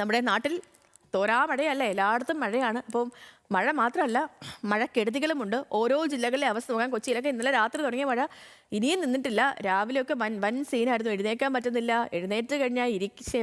നമ്മുടെ നാട്ടിൽ തോരാ മഴയല്ല, എല്ലായിടത്തും മഴയാണ്. അപ്പം മഴ മാത്രമല്ല, മഴക്കെടുതികളുമുണ്ട്. ഓരോ ജില്ലകളിലെ അവസ്ഥ നോക്കാൻ. കൊച്ചിയിലൊക്കെ ഇന്നലെ രാത്രി തുടങ്ങിയ മഴ ഇനിയും നിന്നിട്ടില്ല. രാവിലെയൊക്കെ വൻ സീനായിരുന്നു. എഴുന്നേക്കാൻ പറ്റുന്നില്ല, എഴുന്നേറ്റ് കഴിഞ്ഞാൽ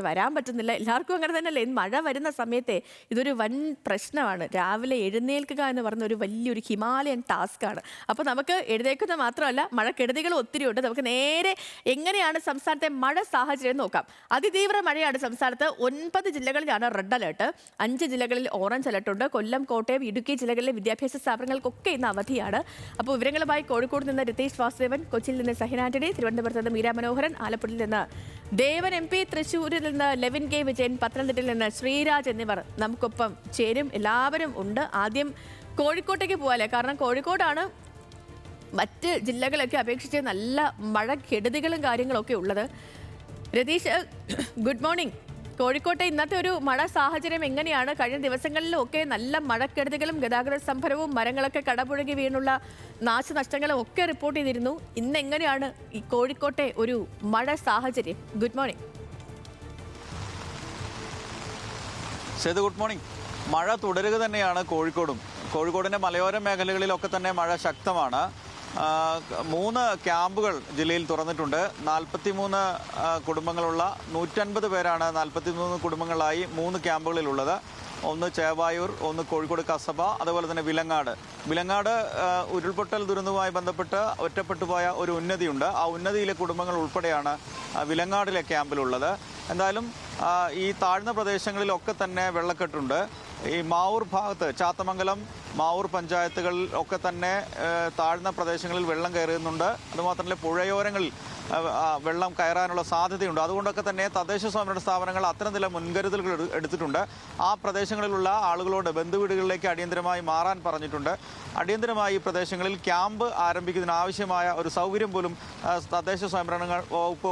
വരാൻ പറ്റുന്നില്ല. എല്ലാവർക്കും അങ്ങനെ തന്നെയല്ലേ? മഴ വരുന്ന സമയത്തെ ഇതൊരു വൻ പ്രശ്നമാണ്. രാവിലെ എഴുന്നേൽക്കുക എന്ന് പറഞ്ഞ ഒരു വലിയൊരു ഹിമാലയൻ ടാസ്ക്കാണ്. അപ്പോൾ നമുക്ക് എഴുന്നേൽക്കുന്നത് മാത്രമല്ല, മഴക്കെടുതികൾ ഒത്തിരി ഉണ്ട്. നമുക്ക് നേരെ എങ്ങനെയാണ് സംസ്ഥാനത്തെ മഴ സാഹചര്യം നോക്കാം. അതിതീവ്ര മഴയാണ് സംസ്ഥാനത്ത്. 9 ജില്ലകളിലാണ് റെഡ് അലേർട്ട്. 5 ജില്ലകളിൽ ഓറഞ്ച് അലേർട്ട് ഉണ്ട്. കൊല്ലം, കോട്ടയം, ഇടുക്കി ജില്ലകളിലെ വിദ്യാഭ്യാസ സ്ഥാപനങ്ങൾക്കൊക്കെ ഇന്ന് അവധിയാണ്. അപ്പോൾ വിവരങ്ങളുമായി കോഴിക്കോട് നിന്ന് രതീഷ് വാസുദേവൻ, കൊച്ചിയിൽ നിന്ന് സഹിൻ ആന്റണി, തിരുവനന്തപുരത്ത് നിന്ന് മീര മനോഹരൻ, ആലപ്പുഴയിൽ നിന്ന് ദേവൻ MP, തൃശ്ശൂരിൽ നിന്ന് ലെവിൻ K വിജയൻ, പത്തനംതിട്ടയിൽ നിന്ന് ശ്രീരാജ് എന്നിവർ നമുക്കൊപ്പം ചേരും. എല്ലാവരും ഉണ്ട്. ആദ്യം കോഴിക്കോട്ടേക്ക് പോകാല്ലേ, കാരണം കോഴിക്കോടാണ് മറ്റ് ജില്ലകളൊക്കെ അപേക്ഷിച്ച് നല്ല മഴക്കെടുതികളും കാര്യങ്ങളൊക്കെ ഉള്ളത്. Ratheesh, good morning. കോഴിക്കോട്ടെ ഇന്നത്തെ ഒരു മഴ സാഹചര്യം എങ്ങനെയാണ്? കഴിഞ്ഞ ദിവസങ്ങളിലൊക്കെ നല്ല മഴക്കെടുതികളും ഗതാഗത സംഭരവും മരങ്ങളൊക്കെ കടപുഴകി വീണുള്ള നാശനഷ്ടങ്ങളും ഒക്കെ റിപ്പോർട്ട് ചെയ്തിരുന്നു. ഇന്ന് എങ്ങനെയാണ് ഈ കോഴിക്കോട്ടെ ഒരു മഴ സാഹചര്യം? Good morning. Good morning. മഴ തുടരുക തന്നെയാണ് കോഴിക്കോടിൻ്റെ മലയോര മേഖലകളിലൊക്കെ തന്നെ മഴ ശക്തമാണ്. 3 ക്യാമ്പുകൾ ജില്ലയിൽ തുറന്നിട്ടുണ്ട്. 43 കുടുംബങ്ങളുള്ള 150 പേരാണ് 43 കുടുംബങ്ങളായി 3 ക്യാമ്പുകളിലുള്ളത്. ഒന്ന് ചേവായൂർ, ഒന്ന് കോഴിക്കോട് കസബ, അതുപോലെ തന്നെ വിലങ്ങാട് ഉരുൾപൊട്ടൽ ദുരന്തവുമായി ബന്ധപ്പെട്ട് ഒറ്റപ്പെട്ടുപോയ ഒരു ഉന്നതിയുണ്ട്. ആ ഉന്നതിയിലെ കുടുംബങ്ങൾ ഉൾപ്പെടെയാണ് വിലങ്ങാടിലെ ക്യാമ്പിലുള്ളത്. എന്തായാലും ഈ താഴ്ന്ന പ്രദേശങ്ങളിലൊക്കെ തന്നെ വെള്ളക്കെട്ടുണ്ട്. ഈ മാവൂർ ഭാഗത്ത്, ചാത്തമംഗലം, മാവൂർ പഞ്ചായത്തുകളിൽ ഒക്കെ തന്നെ താഴ്ന്ന പ്രദേശങ്ങളിൽ വെള്ളം കയറുന്നുണ്ട്. അതുമാത്രമല്ല, പുഴയോരങ്ങളിൽ വെള്ളം കയറാനുള്ള സാധ്യതയുണ്ട്. അതുകൊണ്ടൊക്കെ തന്നെ തദ്ദേശ സ്വയംഭരണ സ്ഥാപനങ്ങൾ അത്തരം ചില മുൻകരുതലുകൾ എടുത്തിട്ടുണ്ട്. ആ പ്രദേശങ്ങളിലുള്ള ആളുകളോട് ബന്ധുവീടുകളിലേക്ക് അടിയന്തരമായി മാറാൻ പറഞ്ഞിട്ടുണ്ട്. അടിയന്തരമായി ഈ പ്രദേശങ്ങളിൽ ക്യാമ്പ് ആരംഭിക്കുന്നതിന് ആവശ്യമായ ഒരു സൗകര്യം പോലും തദ്ദേശ സ്വയംഭരണ വകുപ്പ്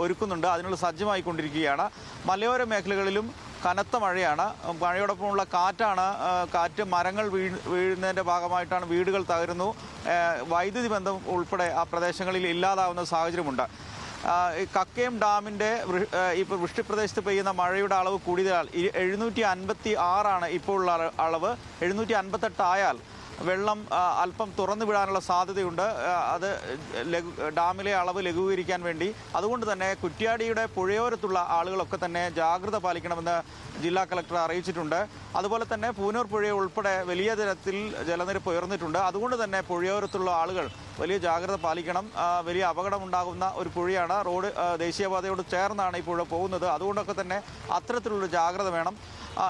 ഒരുക്കുന്നുണ്ട്. അതിനുള്ള സജ്ജമായിക്കൊണ്ടിരിക്കുകയാണ്. മലയോര മേഖലകളിലും കനത്ത മഴയാണ്. മഴയോടൊപ്പമുള്ള കാറ്റ് മരങ്ങൾ വീഴുന്നതിൻ്റെ ഭാഗമായിട്ടാണ് വീടുകൾ തകരുന്നു. വൈദ്യുതി ബന്ധം ഉൾപ്പെടെ ആ പ്രദേശങ്ങളിൽ ഇല്ലാതാവുന്ന സാഹചര്യമുണ്ട്. കക്കയം ഡാമിൻ്റെ ഇപ്പോൾ വൃഷ്ടിപ്രദേശത്ത് പെയ്യുന്ന മഴയുടെ അളവ് കൂടിയതിനാൽ 756 ഇപ്പോൾ ഉള്ള അളവ്. 758 ആയാൽ വെള്ളം അല്പം തുറന്നു വിടാനുള്ള സാധ്യതയുണ്ട്. അത് ഡാമിലെ അളവ് ലഘൂകരിക്കാൻ വേണ്ടി. അതുകൊണ്ട് തന്നെ കുറ്റ്യാടിയുടെ പുഴയോരത്തുള്ള ആളുകളൊക്കെ തന്നെ ജാഗ്രത പാലിക്കണമെന്ന് ജില്ലാ കളക്ടർ അറിയിച്ചിട്ടുണ്ട്. അതുപോലെ തന്നെ പൂനൂർ പുഴ ഉൾപ്പെടെ വലിയ തരത്തിൽ ജലനിരപ്പ് ഉയർന്നിട്ടുണ്ട്. അതുകൊണ്ട് തന്നെ പുഴയോരത്തുള്ള ആളുകൾ വലിയ ജാഗ്രത പാലിക്കണം. വലിയ അപകടമുണ്ടാകുന്ന ഒരു പുഴയാണ്. ദേശീയപാതയോട് ചേർന്നാണ് ഈ പുഴ പോകുന്നത്. അതുകൊണ്ടൊക്കെ തന്നെ അത്തരത്തിലുള്ള ജാഗ്രത വേണം.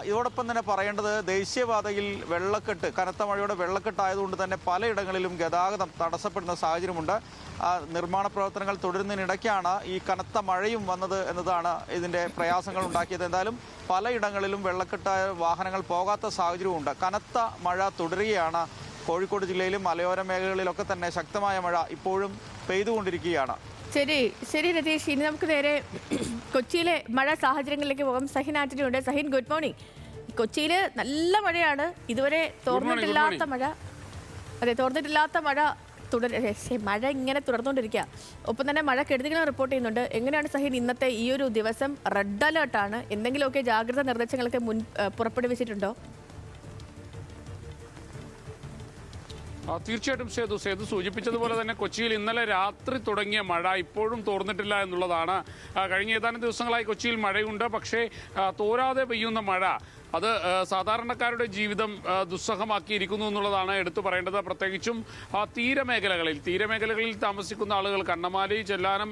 ഇതോടൊപ്പം തന്നെ പറയേണ്ടത്, ദേശീയപാതയിൽ വെള്ളക്കെട്ട്, കനത്ത മഴയുടെ വെള്ളക്കെട്ടായതുകൊണ്ട് തന്നെ പലയിടങ്ങളിലും ഗതാഗതം തടസ്സപ്പെടുന്ന സാഹചര്യമുണ്ട്. നിർമ്മാണ പ്രവർത്തനങ്ങൾ തുടരുന്നതിനിടയ്ക്കാണ് ഈ കനത്ത മഴയും വന്നത് എന്നതാണ് ഇതിൻ്റെ പ്രയാസങ്ങൾ ഉണ്ടാക്കിയത്. എന്തായാലും പലയിടങ്ങളിലും വെള്ളക്കെട്ടായ വാഹനങ്ങൾ പോകാത്ത സാഹചര്യമുണ്ട്. കനത്ത മഴ തുടരുകയാണ്. കോഴിക്കോട് ജില്ലയിലും മലയോര മേഖലകളിലൊക്കെ തന്നെ ശക്തമായ മഴ ഇപ്പോഴും പെയ്തുകൊണ്ടിരിക്കുകയാണ്. ശരി രതീഷ്, ഇനി നമുക്ക് നേരെ കൊച്ചിയിലെ മഴ സാഹചര്യങ്ങളിലേക്ക് പോകാം. സഹിൻ ആന്റണി ഉണ്ട്. Sahin, good morning. കൊച്ചിയിൽ നല്ല മഴയാണ്. ഇതുവരെ തോർന്നിട്ടില്ലാത്ത മഴ മഴ ഇങ്ങനെ തുടർന്നുകൊണ്ടിരിക്കുക. ഒപ്പം തന്നെ മഴക്കെടുതികളും റിപ്പോർട്ട് ചെയ്യുന്നുണ്ട്. എങ്ങനെയാണ് സഹിൻ ഇന്നത്തെ ഈ ഒരു ദിവസം? റെഡ് അലേർട്ടാണ്. എന്തെങ്കിലുമൊക്കെ ജാഗ്രതാ നിർദ്ദേശങ്ങളൊക്കെ പുറപ്പെടുവിച്ചിട്ടുണ്ടോ? തീർച്ചയായിട്ടും സേതു സൂചിപ്പിച്ചതുപോലെ തന്നെ കൊച്ചിയിൽ ഇന്നലെ രാത്രി തുടങ്ങിയ മഴ ഇപ്പോഴും തോർന്നിട്ടില്ല എന്നുള്ളതാണ്. കഴിഞ്ഞ ഏതാനും ദിവസങ്ങളായി കൊച്ചിയിൽ മഴയുണ്ട്. പക്ഷേ തോരാതെ പെയ്യുന്ന മഴ അത് സാധാരണക്കാരുടെ ജീവിതം ദുസ്സഹമാക്കിയിരിക്കുന്നു എന്നുള്ളതാണ് എടുത്തു പറയേണ്ടത്. പ്രത്യേകിച്ചും തീരമേഖലകളിൽ താമസിക്കുന്ന ആളുകൾ, കണ്ണമാലി, ചെല്ലാനം,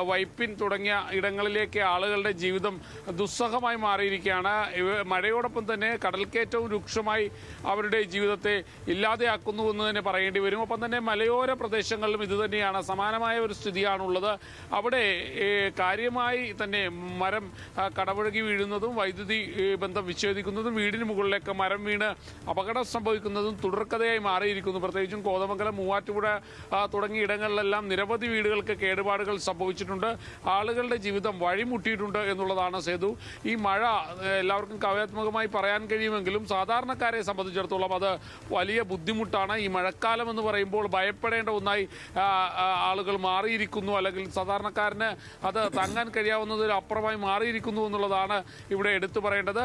വൈപ്പിൻ തുടങ്ങിയ ഇടങ്ങളിലേക്ക് ആളുകളുടെ ജീവിതം ദുസ്സഹമായി മാറിയിരിക്കുകയാണ്. മഴയോടൊപ്പം തന്നെ കടൽക്കയറ്റവും രൂക്ഷമായി അവരുടെ ജീവിതത്തെ ഇല്ലാതെയാക്കുന്നു എന്ന് തന്നെ പറയേണ്ടി വരും. ഒപ്പം തന്നെ മലയോര പ്രദേശങ്ങളിലും ഇതുതന്നെയാണ്, സമാനമായ ഒരു സ്ഥിതിയാണുള്ളത്. അവിടെ കാര്യമായി തന്നെ മരം കടപുഴകി വീഴുന്നതും വൈദ്യുതി ബന്ധം വിച്ഛേദിക്കുന്നതും വീടിന് മുകളിലേക്ക് മരം വീണ് അപകടം സംഭവിക്കുന്നതും തുടർക്കഥയായി മാറിയിരിക്കുന്നു. പ്രത്യേകിച്ചും കോതമംഗലം, മൂവാറ്റുപുഴ തുടങ്ങിയ ഇടങ്ങളിലെല്ലാം നിരവധി വീടുകൾക്ക് കേടുപാടുകൾ സംഭവിച്ചിട്ടുണ്ട്. ആളുകളുടെ ജീവിതം വഴിമുട്ടിയിട്ടുണ്ട് എന്നുള്ളതാണ് സേതു. ഈ മഴ എല്ലാവർക്കും കാവ്യാത്മകമായി പറയാൻ കഴിയുമെങ്കിലും സാധാരണക്കാരെ സംബന്ധിച്ചിടത്തോളം അത് വലിയ ബുദ്ധിമുട്ടാണ്. ഈ മഴക്കാലം എന്ന് പറയുമ്പോൾ ഭയപ്പെടേണ്ട ഒന്നായി ആളുകൾ മാറിയിരിക്കുന്നു, അല്ലെങ്കിൽ സാധാരണക്കാരന് അത് താങ്ങാൻ കഴിയാവുന്നതിൽ അപ്പുറമായി മാറിയിരിക്കുന്നു എന്നുള്ളതാണ് ഇവിടെ എടുത്തു പറയേണ്ടത്.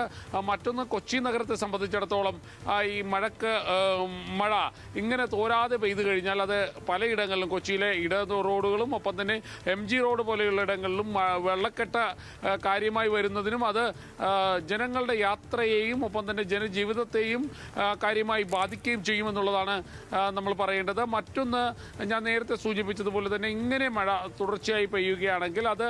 മറ്റൊന്ന്, കൊച്ചി നഗരത്തെ സംബന്ധിച്ചിടത്തോളം ഈ മഴ ഇങ്ങനെ തോരാതെ പെയ്തു കഴിഞ്ഞാൽ അത് പലയിടങ്ങളിലും കൊച്ചിയിലെ ഇടത് റോഡുകളും ഒപ്പം തന്നെ MG റോഡ് പോലെയുള്ള ഇടങ്ങളിലും വെള്ളക്കെട്ട് കാര്യമായി വരുന്നതിനും അത് ജനങ്ങളുടെ യാത്രയെയും ഒപ്പം തന്നെ ജനജീവിതത്തെയും കാര്യമായി ബാധിക്കുകയും ചെയ്യുമെന്നുള്ളതാണ് നമ്മൾ പറയേണ്ടത്. മറ്റൊന്ന്, ഞാൻ നേരത്തെ സൂചിപ്പിച്ചതുപോലെ തന്നെ ഇങ്ങനെ മഴ തുടർച്ചയായി പെയ്യുകയാണെങ്കിൽ അത്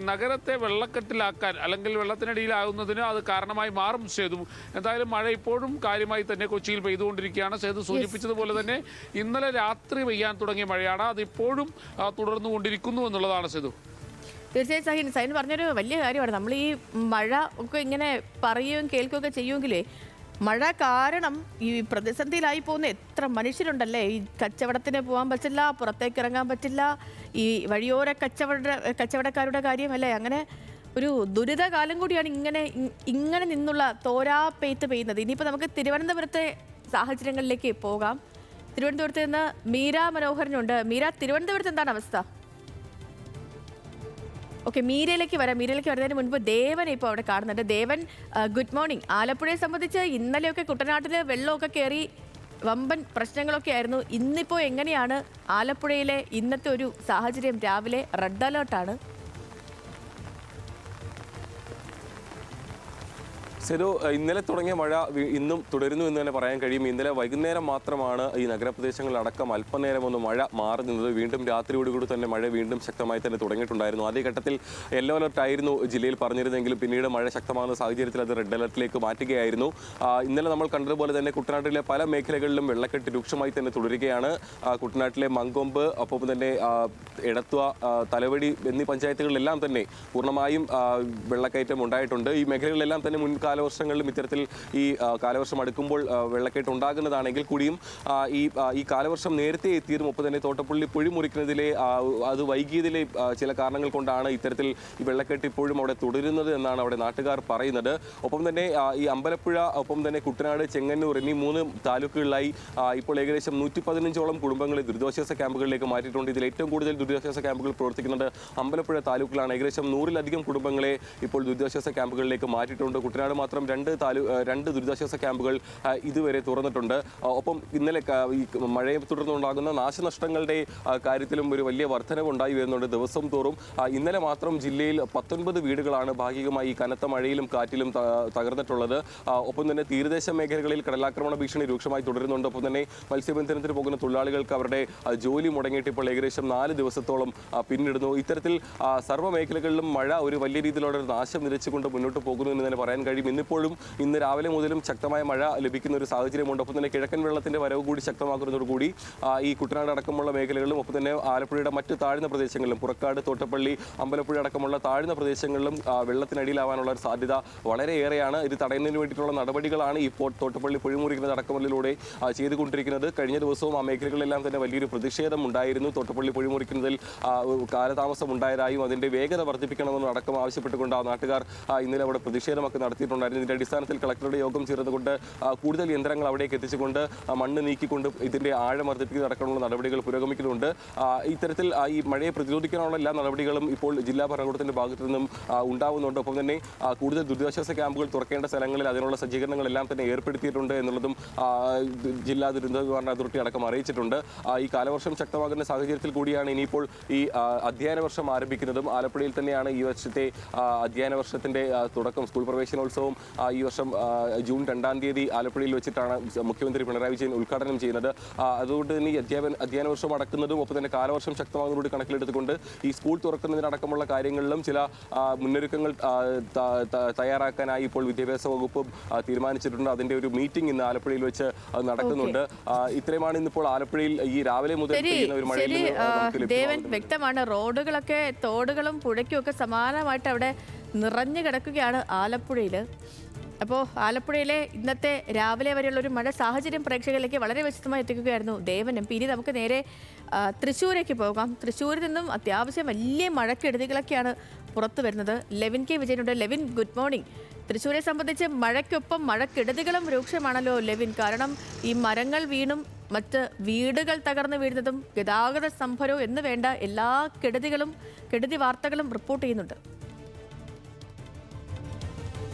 നഗരത്തെ വെള്ളക്കെട്ടിലാക്കാൻ അല്ലെങ്കിൽ വെള്ളത്തിനടിയിലാകുന്നതിന് അത് കാരണമായി മാറും. സേതു, എന്തായാലും മഴ ഇപ്പോഴും കാര്യമായി തന്നെ കൊച്ചിയിൽ പെയ്തുകൊണ്ടിരിക്കുകയാണ്. സേതു സൂചിപ്പിച്ചതുപോലെ തന്നെ ഇന്നലെ രാത്രി പെയ്യാൻ തുടങ്ങിയ മഴയാണ്, അതിപ്പോഴും തുടർന്നുകൊണ്ടിരിക്കുന്നു എന്നുള്ളതാണ് സേതു. തീർച്ചയായും സൈൻ പറഞ്ഞൊരു വലിയ കാര്യമാണ്. നമ്മൾ ഈ മഴ ഒക്കെ ഇങ്ങനെ പറയുകയും കേൾക്കുകയൊക്കെ ചെയ്യുമെങ്കിലേ മഴ കാരണം ഈ പ്രതിസന്ധിയിലായി പോകുന്ന എത്ര മനുഷ്യരുണ്ടല്ലേ. ഈ കച്ചവടത്തിന് പോകാൻ പറ്റില്ല, പുറത്തേക്ക് ഇറങ്ങാൻ പറ്റില്ല, ഈ വഴിയോര കച്ചവടക്കാരുടെ കാര്യം അല്ലേ. അങ്ങനെ ഒരു ദുരിതകാലം കൂടിയാണ് ഇങ്ങനെ നിന്നുള്ള തോരാ പെയ്ത്ത് പെയ്യുന്നത്. ഇനിയിപ്പോൾ നമുക്ക് തിരുവനന്തപുരത്തെ സാഹചര്യങ്ങളിലേക്ക് പോകാം. തിരുവനന്തപുരത്ത് നിന്ന് മീര മനോഹരനുണ്ട്. മീര, തിരുവനന്തപുരത്ത് എന്താണ് അവസ്ഥ? ഓക്കെ, മീരയിലേക്ക് വരുന്നതിന് മുൻപ് ദേവൻ ഇപ്പോൾ അവിടെ കാണുന്നുണ്ട്. ദേവൻ, ഗുഡ് മോർണിംഗ്. ആലപ്പുഴയെ സംബന്ധിച്ച് ഇന്നലെയൊക്കെ കുട്ടനാട്ടിൽ വെള്ളമൊക്കെ കയറി വമ്പൻ പ്രശ്നങ്ങളൊക്കെ ആയിരുന്നു. ഇന്നിപ്പോൾ എങ്ങനെയാണ് ആലപ്പുഴയിലെ ഇന്നത്തെ ഒരു സാഹചര്യം? രാവിലെ റെഡ് അലേർട്ടാണ്. സെരു, ഇന്നലെ തുടങ്ങിയ മഴ ഇന്നും തുടരുന്നു എന്ന് തന്നെ പറയാൻ കഴിയും. ഇന്നലെ വൈകുന്നേരം മാത്രമാണ് ഈ നഗരപ്രദേശങ്ങളിലടക്കം അല്പനേരം ഒന്ന് മഴ മാറി നിന്നത്. വീണ്ടും രാത്രിയോടുകൂടി തന്നെ മഴ വീണ്ടും ശക്തമായി തന്നെ തുടങ്ങിയിട്ടുണ്ടായിരുന്നു. ആദ്യ ഘട്ടത്തിൽ യെല്ലോ അലർട്ട് ആയിരുന്നു ജില്ലയിൽ പറഞ്ഞിരുന്നെങ്കിലും പിന്നീട് മഴ ശക്തമാകുന്ന സാഹചര്യത്തിൽ അത് റെഡ് അലർട്ടിലേക്ക് മാറ്റുകയായിരുന്നു. ഇന്നലെ നമ്മൾ കണ്ടതുപോലെ തന്നെ കുട്ടനാട്ടിലെ പല മേഖലകളിലും വെള്ളക്കെട്ട് രൂക്ഷമായി തന്നെ തുടരുകയാണ്. കുട്ടനാട്ടിലെ മങ്കൊമ്പ്, ഒപ്പം തന്നെ എടത്വ, തലവടി എന്നീ പഞ്ചായത്തുകളിലെല്ലാം തന്നെ പൂർണ്ണമായും വെള്ളക്കയറ്റം ഉണ്ടായിട്ടുണ്ട്. ഈ മേഖലകളിലെല്ലാം തന്നെ കാലവർഷങ്ങളിലും ഇത്തരത്തിൽ ഈ കാലവർഷം അടുക്കുമ്പോൾ വെള്ളക്കെട്ട് ഉണ്ടാകുന്നതാണെങ്കിൽ കൂടിയും ഈ കാലവർഷം നേരത്തെ എത്തിയതും ഒപ്പം തന്നെ തോട്ടപ്പള്ളി പൊഴി മുറിക്കുന്നതിലെ അത് വൈകിയതിലെ ചില കാരണങ്ങൾ കൊണ്ടാണ് ഇത്തരത്തിൽ ഈ വെള്ളക്കെട്ട് ഇപ്പോഴും അവിടെ തുടരുന്നത് എന്നാണ് അവിടെ നാട്ടുകാർ പറയുന്നത്. ഒപ്പം തന്നെ ഈ അമ്പലപ്പുഴ, ഒപ്പം തന്നെ കുട്ടനാട്, ചെങ്ങന്നൂർ എന്നീ 3 താലൂക്കുകളിലായി ഇപ്പോൾ ഏകദേശം 115ഓളം കുടുംബങ്ങളെ ദുരിതാശ്വാസ ക്യാമ്പുകളിലേക്ക് മാറ്റിയിട്ടുണ്ട്. ഇതിൽ ഏറ്റവും കൂടുതൽ ദുരിതാശ്വാസ ക്യാമ്പുകൾ പ്രവർത്തിക്കുന്നത് അമ്പലപ്പുഴ താലൂക്കിലാണ്. ഏകദേശം 100-ലധികം കുടുംബങ്ങളെ ഇപ്പോൾ ദുരിതാശ്വാസ ക്യാമ്പുകളിലേക്ക് മാറ്റിയിട്ടുണ്ട്. കുട്ടനാട് മാത്രം 2 ദുരിതാശ്വാസ ക്യാമ്പുകൾ ഇതുവരെ തുറന്നിട്ടുണ്ട്. ഒപ്പം ഇന്നലെ ഈ മഴയെ തുടർന്നുണ്ടാകുന്ന നാശനഷ്ടങ്ങളുടെ കാര്യത്തിലും ഒരു വലിയ വർധനവുണ്ടായി വരുന്നുണ്ട് ദിവസം തോറും. ഇന്നലെ മാത്രം ജില്ലയിൽ 19 വീടുകളാണ് ഭാഗികമായി ഈ കനത്ത മഴയിലും കാറ്റിലും തകർന്നിട്ടുള്ളത്. ഒപ്പം തന്നെ തീരദേശ മേഖലകളിൽ കടലാക്രമണ ഭീഷണി രൂക്ഷമായി തുടരുന്നുണ്ട്. ഒപ്പം തന്നെ മത്സ്യബന്ധനത്തിന് പോകുന്ന തൊഴിലാളികൾക്ക് അവരുടെ ജോലി മുടങ്ങിയിട്ട് ഇപ്പോൾ ഏകദേശം 4 ദിവസത്തോളം പിന്നിടുന്നു. ഇത്തരത്തിൽ സർവ്വ മേഖലകളിലും മഴ ഒരു വലിയ രീതിയിലുള്ള ഒരു നാശം നിരച്ചുകൊണ്ട് മുന്നോട്ട് പോകുന്നു എന്ന് തന്നെ പറയാൻ കഴിയും. ഇന്ന് രാവിലെ മുതലും ശക്തമായ മഴ ലഭിക്കുന്ന ഒരു സാഹചര്യമുണ്ട്. ഒപ്പം തന്നെ കിഴക്കൻ വെള്ളത്തിന്റെ വരവ് കൂടി ശക്തമാക്കുന്നതോടുകൂടി ഈ കുട്ടനാട് അടക്കമുള്ള മേഖലകളിലും ഒപ്പം തന്നെ ആലപ്പുഴയുടെ മറ്റ് താഴ്ന്ന പ്രദേശങ്ങളിലും പുറക്കാട്, തോട്ടപ്പള്ളി, അമ്പലപ്പുഴ അടക്കമുള്ള താഴ്ന്ന പ്രദേശങ്ങളിലും വെള്ളത്തിനടിയിലാവാനുള്ള ഒരു സാധ്യത വളരെയേറെയാണ്. ഇത് തടയുന്നതിന് വേണ്ടിയിട്ടുള്ള നടപടികളാണ് ഇപ്പോൾ തോട്ടപ്പള്ളി പൊഴിമുറിക്കുന്നത് അടക്കമുള്ളതിലൂടെ ചെയ്തുകൊണ്ടിരിക്കുന്നത്. കഴിഞ്ഞ ദിവസവും ആ മേഖലകളിലെല്ലാം തന്നെ വലിയൊരു പ്രതിഷേധം ഉണ്ടായിരുന്നു. തോട്ടപ്പള്ളി പൊഴിമുറിക്കുന്നതിൽ കാലതാമസം ഉണ്ടായതായും അതിന്റെ വേഗത വർദ്ധിപ്പിക്കണമെന്നും അടക്കം ആവശ്യപ്പെട്ടുകൊണ്ട് ആ നാട്ടുകാർ ഇന്നലെ അവിടെ പ്രതിഷേധമൊക്കെ നടത്തിയിട്ടുണ്ടായിരുന്നു. ഇതിന്റെ അടിസ്ഥാനത്തിൽ കളക്ടറുടെ യോഗം ചേർന്നുകൊണ്ട് കൂടുതൽ യന്ത്രങ്ങൾ അവിടേക്ക് എത്തിച്ചുകൊണ്ട് മണ്ണ് നീക്കിക്കൊണ്ട് ഇതിന്റെ ആഴം വർദ്ധിപ്പിക്കുന്ന അടക്കമുള്ള നടപടികൾ പുരോഗമിക്കുന്നുണ്ട്. ഇത്തരത്തിൽ ഈ മഴയെ പ്രതിരോധിക്കാനുള്ള എല്ലാ നടപടികളും ഇപ്പോൾ ജില്ലാ ഭരണകൂടത്തിന്റെ ഭാഗത്തു നിന്നും ഉണ്ടാവുന്നുണ്ട്. ഒപ്പം തന്നെ കൂടുതൽ ദുരിതാശ്വാസ ക്യാമ്പുകൾ തുറക്കേണ്ട സ്ഥലങ്ങളിൽ അതിനുള്ള സജ്ജീകരണങ്ങളെല്ലാം തന്നെ ഏർപ്പെടുത്തിയിട്ടുണ്ട് എന്നുള്ളതും ജില്ലാ ദുരന്ത നിവാരണ അതോറിറ്റി അടക്കം അറിയിച്ചിട്ടുണ്ട്. ഈ കാലവർഷം ശക്തമാകുന്ന സാഹചര്യത്തിൽ കൂടിയാണ് ഇനിയിപ്പോൾ ഈ അധ്യയന വർഷം ആരംഭിക്കുന്നതും. ആലപ്പുഴയിൽ തന്നെയാണ് ഈ വർഷത്തെ അധ്യയന വർഷത്തിന്റെ തുടക്കം. സ്കൂൾ പ്രവേശനോത്സവം ഈ വർഷം ജൂൺ 2-ാം തീയതി ആലപ്പുഴയിൽ വെച്ചിട്ടാണ് മുഖ്യമന്ത്രി പിണറായി വിജയൻ ഉദ്ഘാടനം ചെയ്യുന്നത്. അതുകൊണ്ട് തന്നെ ഈ അധ്യയന വർഷം അടക്കുന്നതും ഒപ്പം തന്നെ കാലവർഷം ശക്തമാകുന്നതോട് കണക്കിലെടുത്തുകൊണ്ട് ഈ സ്കൂൾ തുറക്കുന്നതിനടക്കമുള്ള കാര്യങ്ങളിലും ചില മുന്നൊരുക്കങ്ങൾ തയ്യാറാക്കാനായി ഇപ്പോൾ വിദ്യാഭ്യാസ വകുപ്പും തീരുമാനിച്ചിട്ടുണ്ട്. അതിന്റെ ഒരു മീറ്റിംഗ് ഇന്ന് ആലപ്പുഴയിൽ വെച്ച് നടക്കുന്നുണ്ട്. ഇത്രയുമാണ് ഇന്നിപ്പോൾ ആലപ്പുഴയിൽ ഈ രാവിലെ മുതൽ പെയ്യുന്ന ഒരു മഴയിൽ വ്യക്തമാണ്. റോഡുകളൊക്കെ തോടുകളും പുഴയ്ക്കും ഒക്കെ സമാനമായിട്ട് അവിടെ നിറഞ്ഞു കിടക്കുകയാണ് ആലപ്പുഴയിൽ. അപ്പോൾ ആലപ്പുഴയിലെ ഇന്നത്തെ രാവിലെ വരെയുള്ള ഒരു മഴ സാഹചര്യം പ്രേക്ഷകരിലേക്ക് വളരെ വ്യക്തമായി എത്തിക്കുകയായിരുന്നു ദേവൻ എം പി. ഇനി നമുക്ക് നേരെ തൃശ്ശൂരേക്ക് പോകാം. തൃശ്ശൂരിൽ നിന്നും അത്യാവശ്യം വലിയ മഴക്കെടുതികളൊക്കെയാണ് പുറത്തു വരുന്നത്. ലെവിൻ കെ വിജയനുണ്ട്. Levin, good morning. തൃശ്ശൂരെ സംബന്ധിച്ച് മഴയ്ക്കൊപ്പം മഴക്കെടുതികളും രൂക്ഷമാണല്ലോ ലെവിൻ. കാരണം ഈ മരങ്ങൾ വീണും മറ്റ് വീടുകൾ തകർന്ന് വീഴുന്നതും ഗതാഗത സംഭരവും എന്ന് വേണ്ട എല്ലാ കെടുതി വാർത്തകളും റിപ്പോർട്ട് ചെയ്യുന്നുണ്ട്.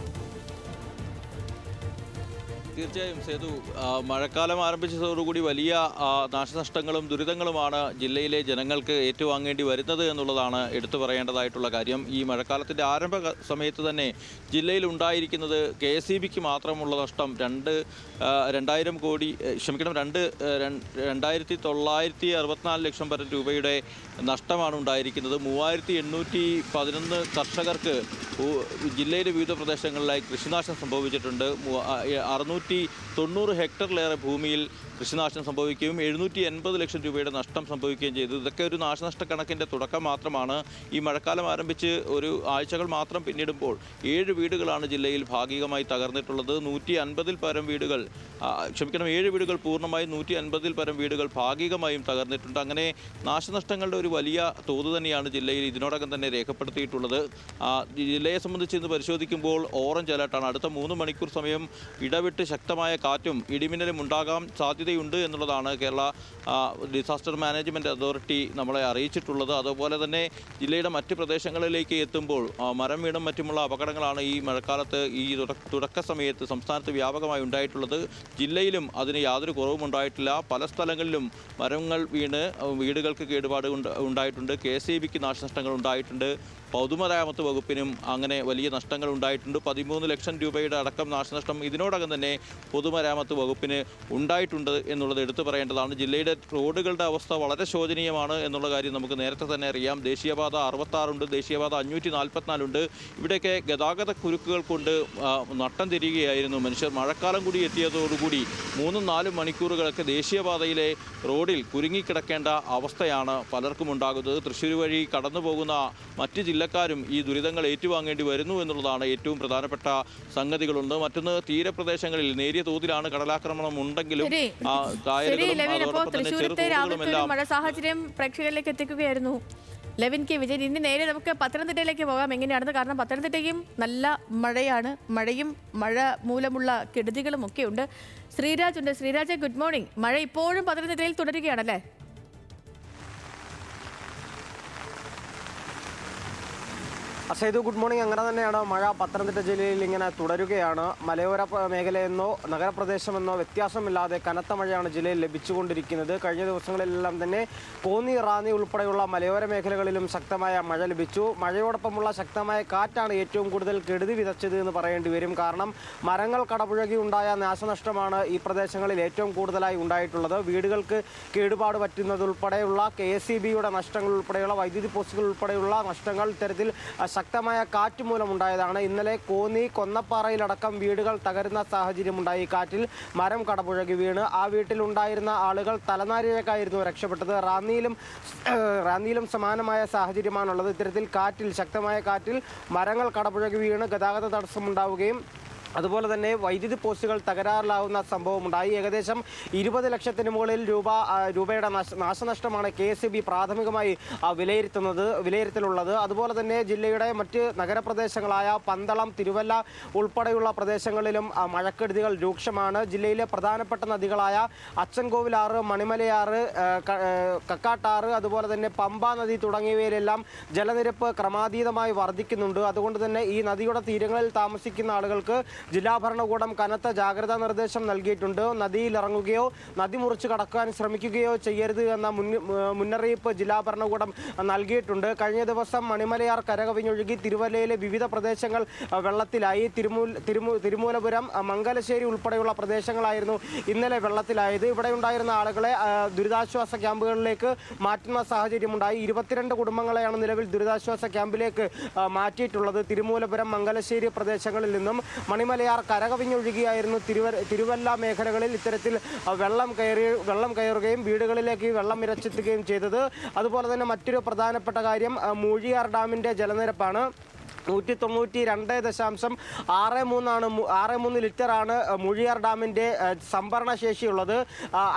തീർച്ചയായും സേതു, മഴക്കാലം ആരംഭിച്ചതോടുകൂടി വലിയ നാശനഷ്ടങ്ങളും ദുരിതങ്ങളുമാണ് ജില്ലയിലെ ജനങ്ങൾക്ക് ഏറ്റുവാങ്ങേണ്ടി വരുന്നത് എന്നുള്ളതാണ് എടുത്തു പറയേണ്ടതായിട്ടുള്ള കാര്യം. ഈ മഴക്കാലത്തിൻ്റെ ആരംഭ സമയത്ത് തന്നെ ജില്ലയിൽ ഉണ്ടായിരിക്കുന്നത് KSEBക്ക് മാത്രമുള്ള നഷ്ടം 2,964 ലക്ഷം വരെ രൂപയുടെ നഷ്ടമാണ് ഉണ്ടായിരിക്കുന്നത്. 3,811 കർഷകർക്ക് ജില്ലയിലെ വിവിധ പ്രദേശങ്ങളിലായി കൃഷിനാശം സംഭവിച്ചിട്ടുണ്ട്. 690 ഹെക്ടറിലേറെ ഭൂമിയിൽ കൃഷിനാശം സംഭവിക്കുകയും 780 ലക്ഷം രൂപയുടെ നഷ്ടം സംഭവിക്കുകയും ചെയ്തു. ഇതൊക്കെ ഒരു നാശനഷ്ട കണക്കിൻ്റെ തുടക്കം മാത്രമാണ്. ഈ മഴക്കാലം ആരംഭിച്ച് ഒരു ആഴ്ചകൾ മാത്രം പിന്നിടുമ്പോൾ 7 വീടുകളാണ് ജില്ലയിൽ ഭാഗികമായി തകർന്നിട്ടുള്ളത്. 7 വീടുകൾ പൂർണ്ണമായും 150 പരം വീടുകൾ ഭാഗികമായും തകർന്നിട്ടുണ്ട്. അങ്ങനെ നാശനഷ്ടങ്ങളുടെ ഒരു വലിയ തോത് തന്നെയാണ് ജില്ലയിൽ ഇതിനോടകം തന്നെ രേഖപ്പെടുത്തിയിട്ടുള്ളത്. ജില്ലയെ സംബന്ധിച്ച് ഇന്ന് പരിശോധിക്കുമ്പോൾ ഓറഞ്ച് അലർട്ടാണ്. അടുത്ത 3 മണിക്കൂർ സമയം ഇടവിട്ട് ശക്തമായ കാറ്റും ഇടിമിന്നലും ഉണ്ടാകാൻ സാധ്യതയുണ്ട് എന്നുള്ളതാണ് കേരള ഡിസാസ്റ്റർ മാനേജ്മെൻറ്റ് അതോറിറ്റി നമ്മളെ അറിയിച്ചിട്ടുള്ളത്. അതുപോലെ തന്നെ ജില്ലയുടെ മറ്റ് പ്രദേശങ്ങളിലേക്ക് എത്തുമ്പോൾ മരം വീണും മറ്റുമുള്ള അപകടങ്ങളാണ് ഈ മഴക്കാലത്ത് ഈ തുടക്ക സമയത്ത് സംസ്ഥാനത്ത് വ്യാപകമായി ഉണ്ടായിട്ടുള്ളത്. ജില്ലയിലും അതിന് യാതൊരു കുറവും ഉണ്ടായിട്ടില്ല. പല സ്ഥലങ്ങളിലും മരങ്ങൾ വീണ് വീടുകൾക്ക് കേടുപാട് ഉണ്ടായിട്ടുണ്ട്. KSEBക്ക് നാശനഷ്ടങ്ങൾ ഉണ്ടായിട്ടുണ്ട്. പൊതുമരാമത്ത് വകുപ്പിനും അങ്ങനെ വലിയ നഷ്ടങ്ങൾ ഉണ്ടായിട്ടുണ്ട്. 13 ലക്ഷം രൂപയുടെ അടക്കം നാശനഷ്ടം ഇതിനോടകം തന്നെ പൊതുമരാമത്ത് വകുപ്പിന് ഉണ്ടായിട്ടുണ്ട് എന്നുള്ളത് എടുത്തു പറയേണ്ടതാണ്. ജില്ലയുടെ റോഡുകളുടെ അവസ്ഥ വളരെ ശോചനീയമാണ് എന്നുള്ള കാര്യം നമുക്ക് നേരത്തെ തന്നെ അറിയാം. ദേശീയപാത 66 ഉണ്ട്, ദേശീയപാത 544 ഉണ്ട്. ഇവിടെയൊക്കെ ഗതാഗത കുരുക്കുകൾ കൊണ്ട് നട്ടം തിരിയുകയായിരുന്നു മനുഷ്യർ. മഴക്കാലം കൂടി എത്തിയതോടുകൂടി 3-4 മണിക്കൂറുകളൊക്കെ ദേശീയപാതയിലെ റോഡിൽ കുരുങ്ങിക്കിടക്കേണ്ട അവസ്ഥയാണ് പലർക്കും ഉണ്ടാകുന്നത്. തൃശ്ശൂർ വഴി കടന്നു പോകുന്ന മറ്റ് ജില്ലക്കാരും ഈ ദുരിതങ്ങൾ ഏറ്റുവാങ്ങേണ്ടി വരുന്നു എന്നുള്ളതാണ് ഏറ്റവും പ്രധാനപ്പെട്ട സംഗതികളുണ്ട്. മറ്റൊന്ന്, തീരപ്രദേശങ്ങളിൽ നേരിയ തോതിലാണ് കടലാക്രമണം ഉണ്ടെങ്കിലും മഴ സാഹചര്യം പ്രേക്ഷകരിലേക്ക് എത്തിക്കുകയായിരുന്നു ലെവിൻ കെ വിജയൻ. ഇനി നേരെ നമുക്ക് പത്തനംതിട്ടയിലേക്ക് പോകാം. എങ്ങനെയാണെന്ന്, കാരണം പത്തനംതിട്ടയും നല്ല മഴയാണ്. മഴ മൂലമുള്ള കെടുതികളും ഒക്കെ ഉണ്ട്. ശ്രീരാജ് ഉണ്ട്. Sreeraj, good morning. മഴ ഇപ്പോഴും പത്തനംതിട്ടയിൽ തുടരുകയാണല്ലേ? Sethu, good morning. അങ്ങനെ തന്നെയാണ്. മഴ പത്തനംതിട്ട ജില്ലയിൽ ഇങ്ങനെ തുടരുകയാണ്. മലയോര മേഖലയെന്നോ നഗരപ്രദേശമെന്നോ വ്യത്യാസമില്ലാതെ കനത്ത മഴയാണ് ജില്ലയിൽ ലഭിച്ചുകൊണ്ടിരിക്കുന്നത്. കഴിഞ്ഞ ദിവസങ്ങളിലെല്ലാം തന്നെ കോന്നി, റാന്നി ഉൾപ്പെടെയുള്ള മലയോര മേഖലകളിലും ശക്തമായ മഴ ലഭിച്ചു. മഴയോടൊപ്പമുള്ള ശക്തമായ കാറ്റാണ് ഏറ്റവും കൂടുതൽ കെടുതി വിതച്ചത് എന്ന് പറയേണ്ടി വരും. കാരണം മരങ്ങൾ കടപുഴകി ഉണ്ടായ നാശനഷ്ടമാണ് ഈ പ്രദേശങ്ങളിൽ ഏറ്റവും കൂടുതലായി ഉണ്ടായിട്ടുള്ളത്. വീടുകൾക്ക് കേടുപാട് പറ്റുന്നതുൾപ്പെടെയുള്ള KSEBയുടെ നഷ്ടങ്ങൾ ഉൾപ്പെടെയുള്ള വൈദ്യുതി പോസ്റ്റുകൾ ഉൾപ്പെടെയുള്ള നഷ്ടങ്ങൾ ഇത്തരത്തിൽ ശക്തമായ കാറ്റ് മൂലമുണ്ടായതാണ്. ഇന്നലെ കോന്നി, കൊന്നപ്പാറയിലടക്കം വീടുകൾ തകരുന്ന സാഹചര്യമുണ്ടായി. കാറ്റിൽ മരം കടപുഴകി വീണ് ആ വീട്ടിലുണ്ടായിരുന്ന ആളുകൾ തലനാരിഴക്കായിരുന്നു രക്ഷപ്പെട്ടത്. റാന്നിയിലും സമാനമായ സാഹചര്യമാണുള്ളത്. ഇത്തരത്തിൽ ശക്തമായ കാറ്റിൽ മരങ്ങൾ കടപുഴകി വീണ് ഗതാഗത തടസ്സമുണ്ടാവുകയും അതുപോലെ തന്നെ വൈദ്യുതി പോസ്റ്റുകൾ തകരാറിലാവുന്ന സംഭവമുണ്ടായി. ഏകദേശം 20 ലക്ഷത്തിന് മുകളിൽ രൂപയുടെ നാശനഷ്ടമാണ് KSEB പ്രാഥമികമായി വിലയിരുത്തലുള്ളത്. അതുപോലെ തന്നെ ജില്ലയുടെ മറ്റ് നഗരപ്രദേശങ്ങളായ പന്തളം, തിരുവല്ല ഉൾപ്പെടെയുള്ള പ്രദേശങ്ങളിലും മഴക്കെടുതികൾ രൂക്ഷമാണ്. ജില്ലയിലെ പ്രധാനപ്പെട്ട നദികളായ അച്ചൻകോവിലാറ്, മണിമലയാറ്, കക്കാട്ടാറ്, അതുപോലെ തന്നെ പമ്പ നദി തുടങ്ങിയവയിലെല്ലാം ജലനിരപ്പ് ക്രമാതീതമായി വർദ്ധിക്കുന്നുണ്ട്. അതുകൊണ്ട് തന്നെ ഈ നദിയുടെ തീരങ്ങളിൽ താമസിക്കുന്ന ആളുകൾക്ക് ജില്ലാ ഭരണകൂടം കനത്ത ജാഗ്രതാ നിർദ്ദേശം നൽകിയിട്ടുണ്ട്. നദിയിൽ ഇറങ്ങുകയോ നദി മുറിച്ച് കടക്കാൻ ശ്രമിക്കുകയോ ചെയ്യരുത് എന്ന മുന്നറിയിപ്പ് ജില്ലാ ഭരണകൂടം നൽകിയിട്ടുണ്ട്. കഴിഞ്ഞ ദിവസം മണിമലയാർ കരകവിഞ്ഞൊഴുകി തിരുവല്ലയിലെ വിവിധ പ്രദേശങ്ങൾ വെള്ളത്തിലായി. തിരുമൂലപുരം, മംഗലശ്ശേരി ഉൾപ്പെടെയുള്ള പ്രദേശങ്ങളായിരുന്നു ഇന്നലെ വെള്ളത്തിലായത്. ഇവിടെ ഉണ്ടായിരുന്ന ആളുകളെ ദുരിതാശ്വാസ ക്യാമ്പുകളിലേക്ക് മാറ്റുന്ന സാഹചര്യമുണ്ടായി. 22 കുടുംബങ്ങളെയാണ് നിലവിൽ ദുരിതാശ്വാസ ക്യാമ്പിലേക്ക് മാറ്റിയിട്ടുള്ളത്. തിരുമൂലപുരം, മംഗലശ്ശേരി പ്രദേശങ്ങളിൽ നിന്നും മണിമലയാർ കരകവിഞ്ഞൊഴുകിയായിരുന്നു തിരുവല്ല മേഖലകളിൽ ഇത്തരത്തിൽ വെള്ളം കയറുകയും വീടുകളിലേക്ക് വെള്ളം ഇരച്ചെത്തുകയും ചെയ്തത്. അതുപോലെ തന്നെ മറ്റൊരു പ്രധാനപ്പെട്ട കാര്യം മൂഴിയാർ ഡാമിൻ്റെ ജലനിരപ്പാണ്. 192.63 ലിറ്ററാണ് മുഴിയാർ ഡാമിൻ്റെ സംഭരണ ശേഷിയുള്ളത്.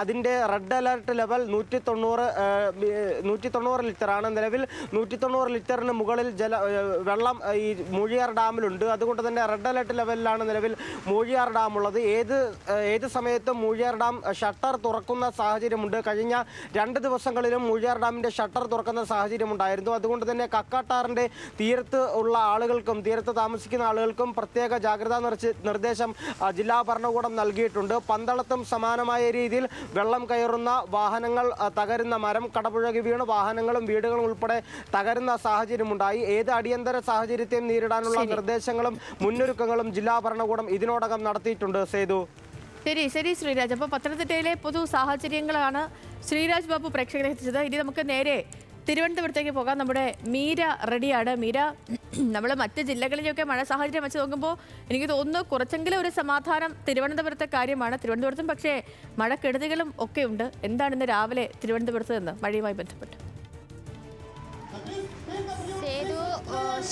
അതിൻ്റെ റെഡ് അലർട്ട് ലെവൽ 190 ലിറ്ററാണ്. നിലവിൽ 190 ലിറ്ററിന് മുകളിൽ വെള്ളം ഈ മൂഴിയാർ ഡാമിലുണ്ട്. അതുകൊണ്ട് തന്നെ റെഡ് അലർട്ട് ലെവലിലാണ് നിലവിൽ മൂഴിയാർ ഡാം ഉള്ളത്. ഏത് സമയത്തും മൂഴിയാർ ഡാം ഷട്ടർ തുറക്കുന്ന സാഹചര്യമുണ്ട്. കഴിഞ്ഞ 2 ദിവസങ്ങളിലും മൂഴിയാർ ഡാമിൻ്റെ ഷട്ടർ തുറക്കുന്ന സാഹചര്യമുണ്ടായിരുന്നു. അതുകൊണ്ട് തന്നെ കക്കാട്ടാറിൻ്റെ തീരത്ത് ഉള്ള ആളുകൾക്കും തീരത്ത് താമസിക്കുന്ന ആളുകൾക്കും പ്രത്യേക ജാഗ്രതാ നിർദ്ദേശം ജില്ലാ ഭരണകൂടം നൽകിയിട്ടുണ്ട്. പന്തളത്തും സമാനമായ രീതിയിൽ വെള്ളം കയറുന്ന വാഹനങ്ങൾ, തകരുന്ന മരം കടപുഴകി വീണ് വാഹനങ്ങളും വീടുകളും ഉൾപ്പെടെ തകരുന്ന സാഹചര്യമുണ്ടായി. ഏത് അടിയന്തര സാഹചര്യത്തെയും നേരിടാനുള്ള നിർദ്ദേശങ്ങളും മുന്നൊരുക്കങ്ങളും ജില്ലാ ഭരണകൂടം ഇതിനോടകം നടത്തിയിട്ടുണ്ട്. സേതു. ശരി ശ്രീരാജ്. അപ്പോൾ പത്തനംതിട്ടയിലെ പൊതു സാഹചര്യങ്ങളാണ് ശ്രീരാജ് ബാബു പ്രേക്ഷകരെ എത്തിച്ചത്. ഇനി നമുക്ക് നേരെ തിരുവനന്തപുരത്തേക്ക് പോകാം. നമ്മുടെ മീര റെഡിയാണ്. മീര, നമ്മൾ മറ്റ് ജില്ലകളിലൊക്കെ മഴ സാഹചര്യം വെച്ച് നോക്കുമ്പോൾ എനിക്ക് തോന്നുന്നു കുറച്ചെങ്കിലും ഒരു സമാധാനം തിരുവനന്തപുരത്തെ കാര്യമാണ്. തിരുവനന്തപുരത്തും പക്ഷേ മഴക്കെടുതികളും ഒക്കെ ഉണ്ട്. എന്താണ് ഇന്ന് രാവിലെ തിരുവനന്തപുരത്ത് നിന്ന് മഴയുമായി ബന്ധപ്പെട്ട്?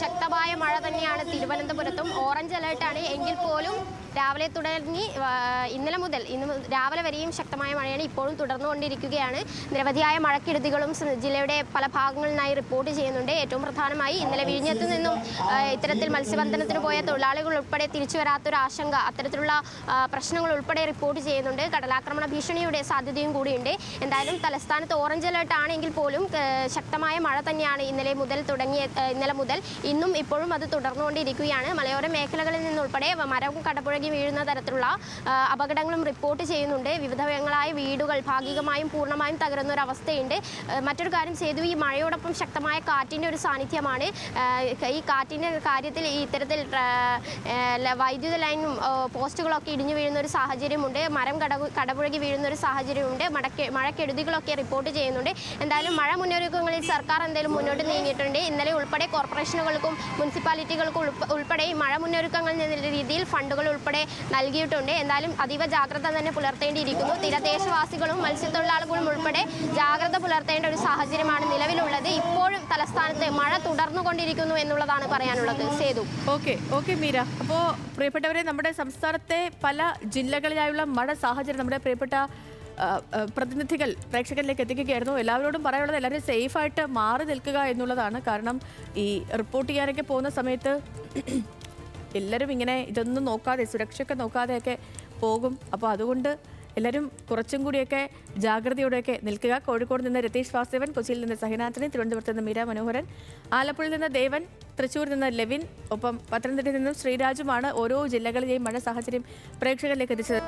ശക്തമായ മഴ തന്നെയാണ് തിരുവനന്തപുരത്തും. ഓറഞ്ച് അലേർട്ടാണ് എങ്കിൽ പോലും രാവിലെ തുടങ്ങി ഇന്ന് രാവിലെ വരെയും ശക്തമായ മഴയാണ് ഇപ്പോഴും തുടർന്നുകൊണ്ടിരിക്കുകയാണ്. നിരവധിയായ മഴക്കെടുതികളും ജില്ലയുടെ പല ഭാഗങ്ങളിൽ നിന്നായി റിപ്പോർട്ട് ചെയ്യുന്നുണ്ട്. ഏറ്റവും പ്രധാനമായി ഇന്നലെ വിഴിഞ്ഞത്ത് നിന്നും ഇത്തരത്തിൽ മത്സ്യബന്ധനത്തിന് പോയ തൊഴിലാളികൾ ഉൾപ്പെടെ തിരിച്ചു വരാത്തൊരു ആശങ്ക, അത്തരത്തിലുള്ള പ്രശ്നങ്ങൾ ഉൾപ്പെടെ റിപ്പോർട്ട് ചെയ്യുന്നുണ്ട്. കടലാക്രമണ ഭീഷണിയുടെ സാധ്യതയും കൂടിയുണ്ട്. എന്തായാലും തലസ്ഥാനത്ത് ഓറഞ്ച് അലേർട്ട് ആണെങ്കിൽ പോലും ശക്തമായ മഴ തന്നെയാണ് ഇന്നലെ മുതൽ ഇന്നും ഇപ്പോഴും അത് തുടർന്നുകൊണ്ടിരിക്കുകയാണ്. മലയോര മേഖലകളിൽ നിന്നുൾപ്പെടെ മരവും കടപുഴകി വീഴുന്ന തരത്തിലുള്ള അപകടങ്ങളും റിപ്പോർട്ട് ചെയ്യുന്നുണ്ട്. വിവിധങ്ങളായ വീടുകൾ ഭാഗികമായും പൂർണ്ണമായും തകരുന്ന ഒരു അവസ്ഥയുണ്ട്. മറ്റൊരു കാര്യം ചെയ്തു, ഈ മഴയോടൊപ്പം ശക്തമായ കാറ്റിൻ്റെ ഒരു സാന്നിധ്യമാണ്. ഈ കാറ്റിൻ്റെ കാര്യത്തിൽ ഇത്തരത്തിൽ വൈദ്യുത ലൈനും പോസ്റ്റുകളൊക്കെ ഇടിഞ്ഞു വീഴുന്ന ഒരു സാഹചര്യമുണ്ട്. മരം കടപുഴകി വീഴുന്ന ഒരു സാഹചര്യമുണ്ട്. മഴക്കെടുതികളൊക്കെ റിപ്പോർട്ട് ചെയ്യുന്നുണ്ട്. എന്തായാലും മഴ മുന്നൊരുക്കങ്ങളിൽ സർക്കാർ എന്തായാലും മുന്നോട്ട് നീങ്ങിയിട്ടുണ്ട്. ഇന്നലെ ഉൾപ്പെടെ കോർപ്പറേഷനുകൾക്കും മുനിസിപ്പാലിറ്റികൾക്കും ഉൾപ്പെടെ മഴ മുന്നൊരുക്കങ്ങൾ എന്ന രീതിയിൽ ഫണ്ടുകൾ ഉൾപ്പെടെ നൽകിയിട്ടുണ്ട്. എന്തായാലും അതീവ ജാഗ്രത തന്നെ പുലർത്തേണ്ടിയിരിക്കുന്നു. തീരദേശവാസികളും മത്സ്യത്തൊഴിലാളികളും ഉൾപ്പെടെ ജാഗ്രത പുലർത്തേണ്ട ഒരു സാഹചര്യമാണ് നിലവിലുള്ളത്. ഇപ്പോഴും തലസ്ഥാനത്ത് മഴ തുടർന്നുകൊണ്ടിരിക്കുന്നു എന്നുള്ളതാണ് പറയാനുള്ളത്. സേതു. ഓക്കെ മീര. അപ്പോൾ പ്രിയപ്പെട്ടവരെ, നമ്മുടെ സംസ്ഥാനത്തെ പല ജില്ലകളിലായുള്ള മഴ സാഹചര്യം നമ്മുടെ പ്രിയപ്പെട്ട പ്രതിനിധികൾ പ്രേക്ഷകരിലേക്ക് എത്തിക്കുകയായിരുന്നു. എല്ലാവരോടും പറയാനുള്ളത് എല്ലാവരും സേഫായിട്ട് മാറി നിൽക്കുക എന്നുള്ളതാണ്. കാരണം ഈ റിപ്പോർട്ട് ചെയ്യാനൊക്കെ പോകുന്ന സമയത്ത് എല്ലാവരും ഇങ്ങനെ ഇതൊന്നും നോക്കാതെ, സുരക്ഷയൊക്കെ നോക്കാതെയൊക്കെ പോകും. അപ്പോൾ അതുകൊണ്ട് എല്ലാവരും കുറച്ചും കൂടിയൊക്കെ ജാഗ്രതയോടെയൊക്കെ നിൽക്കുക. കോഴിക്കോട് നിന്ന് രതീഷ് വാസുദേവൻ, കൊച്ചിയിൽ നിന്ന് സഹിനാഥിനി, തിരുവനന്തപുരത്ത് നിന്ന് മീര മനോഹരൻ, ആലപ്പുഴയിൽ നിന്ന് ദേവൻ, തൃശ്ശൂരിൽ നിന്ന് ലെവിൻ, ഒപ്പം പത്തനംതിട്ടയിൽ നിന്നും ശ്രീരാജുമാണ് ഓരോ ജില്ലകളിലെയും മഴ സാഹചര്യം പ്രേക്ഷകരിലേക്ക് എത്തിച്ചത്.